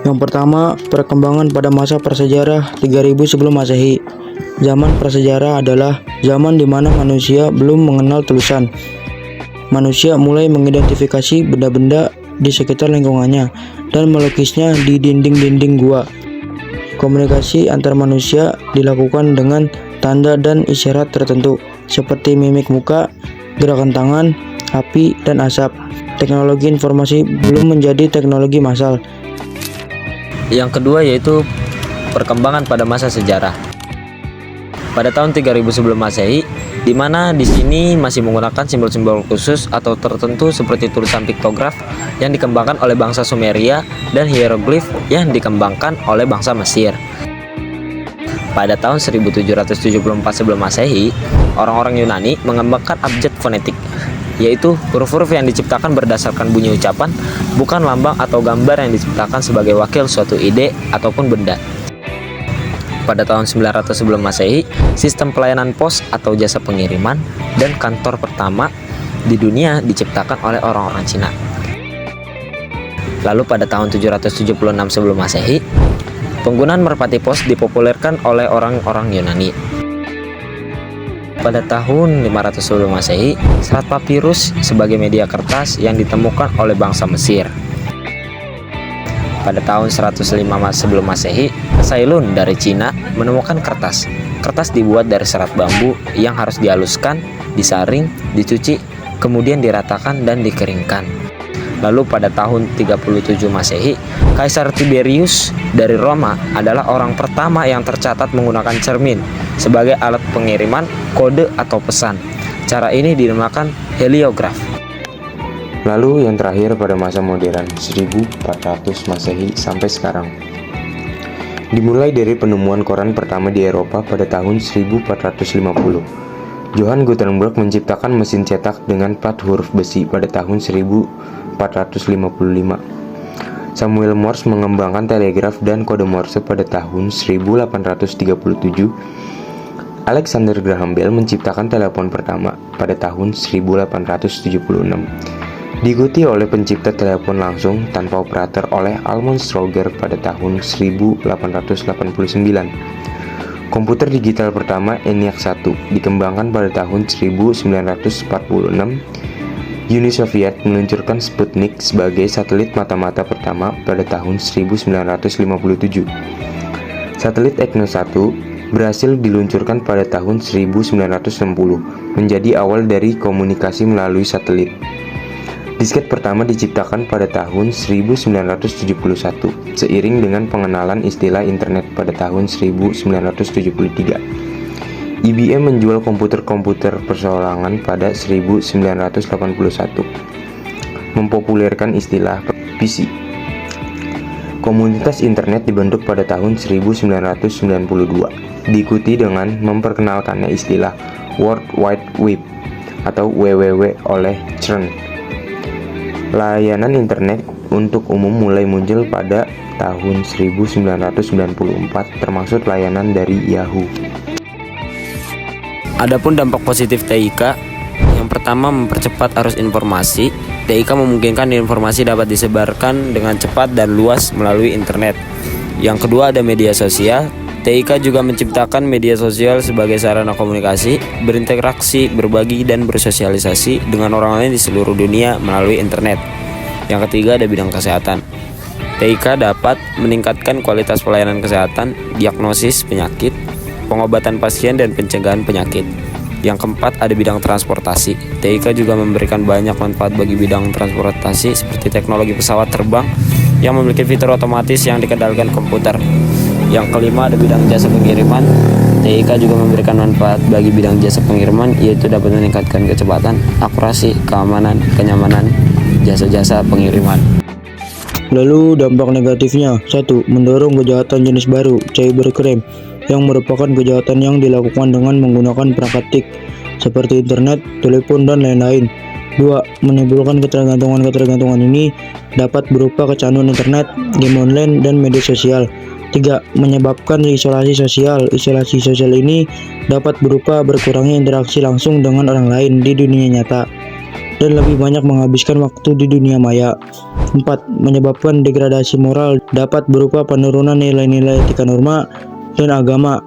Yang pertama, perkembangan pada masa prasejarah 3000 sebelum Masehi. Zaman prasejarah adalah zaman di mana manusia belum mengenal tulisan. Manusia mulai mengidentifikasi benda-benda di sekitar lingkungannya dan melukisnya di dinding-dinding gua. Komunikasi antar manusia dilakukan dengan tanda dan isyarat tertentu, seperti mimik muka, gerakan tangan, api, dan asap. Teknologi informasi belum menjadi teknologi massal. Yang kedua yaitu perkembangan pada masa sejarah. Pada tahun 3000 sebelum Masehi, di mana di sini masih menggunakan simbol-simbol khusus atau tertentu seperti tulisan piktograf yang dikembangkan oleh bangsa Sumeria dan hieroglif yang dikembangkan oleh bangsa Mesir. Pada tahun 1774 sebelum Masehi, orang-orang Yunani mengembangkan abjad fonetik, yaitu huruf-huruf yang diciptakan berdasarkan bunyi ucapan, bukan lambang atau gambar yang diciptakan sebagai wakil suatu ide ataupun benda. Pada tahun 900 sebelum Masehi, sistem pelayanan pos atau jasa pengiriman dan kantor pertama di dunia diciptakan oleh orang-orang Cina. Lalu pada tahun 776 sebelum Masehi, penggunaan merpati pos dipopulerkan oleh orang-orang Yunani. Pada tahun 500 sebelum Masehi, serat papirus sebagai media kertas yang ditemukan oleh bangsa Mesir. Pada tahun 105 sebelum Masehi, Cailun dari Cina menemukan kertas. Kertas dibuat dari serat bambu yang harus dihaluskan, disaring, dicuci, kemudian diratakan dan dikeringkan. Lalu pada tahun 37 Masehi, Kaisar Tiberius dari Roma adalah orang pertama yang tercatat menggunakan cermin sebagai alat pengiriman kode atau pesan. Cara ini dinamakan heliograf. Lalu yang terakhir pada masa modern 1400 Masehi sampai sekarang. Dimulai dari penemuan koran pertama di Eropa pada tahun 1450. Johann Gutenberg menciptakan mesin cetak dengan plat huruf besi pada tahun 1455. Samuel Morse mengembangkan telegraf dan kode Morse pada tahun 1837. Alexander Graham Bell menciptakan telepon pertama pada tahun 1876. Diikuti oleh pencipta telepon langsung tanpa operator oleh Almond Strowger pada tahun 1889. Komputer digital pertama ENIAC 1 dikembangkan pada tahun 1946. Uni Soviet meluncurkan Sputnik sebagai satelit mata-mata pertama pada tahun 1957. Satelit EGNOS 1 berhasil diluncurkan pada tahun 1960, menjadi awal dari komunikasi melalui satelit. Disket pertama diciptakan pada tahun 1971, seiring dengan pengenalan istilah internet pada tahun 1973. IBM menjual komputer-komputer perseorangan pada 1981, mempopulerkan istilah PC. Komunitas internet dibentuk pada tahun 1992, diikuti dengan memperkenalkannya istilah World Wide Web atau WWW oleh CERN. Layanan internet untuk umum mulai muncul pada tahun 1994, termasuk layanan dari Yahoo. Adapun dampak positif TIK, yang pertama mempercepat arus informasi. TIK memungkinkan informasi dapat disebarkan dengan cepat dan luas melalui internet. Yang kedua ada media sosial. TIK juga menciptakan media sosial sebagai sarana komunikasi, berinteraksi, berbagi, dan bersosialisasi dengan orang lain di seluruh dunia melalui internet. Yang ketiga ada bidang kesehatan. TIK dapat meningkatkan kualitas pelayanan kesehatan, diagnosis penyakit, pengobatan pasien, dan pencegahan penyakit. Yang keempat ada bidang transportasi. TIK juga memberikan banyak manfaat bagi bidang transportasi seperti teknologi pesawat terbang yang memiliki fitur otomatis yang dikendalikan komputer. Yang kelima ada bidang jasa pengiriman. TIK juga memberikan manfaat bagi bidang jasa pengiriman, yaitu dapat meningkatkan kecepatan, akurasi, keamanan, kenyamanan jasa-jasa pengiriman. Lalu dampak negatifnya: 1. Mendorong kejahatan jenis baru, cybercrime, yang merupakan kejahatan yang dilakukan dengan menggunakan perangkat TIK seperti internet, telepon, dan lain-lain. 2. Menimbulkan ketergantungan ini dapat berupa kecanduan internet, game online, dan media sosial. 3. Menyebabkan isolasi sosial. Isolasi sosial ini dapat berupa berkurangnya interaksi langsung dengan orang lain di dunia nyata. dan lebih banyak menghabiskan waktu di dunia maya. 4. Menyebabkan degradasi moral dapat berupa penurunan nilai-nilai etika norma dan agama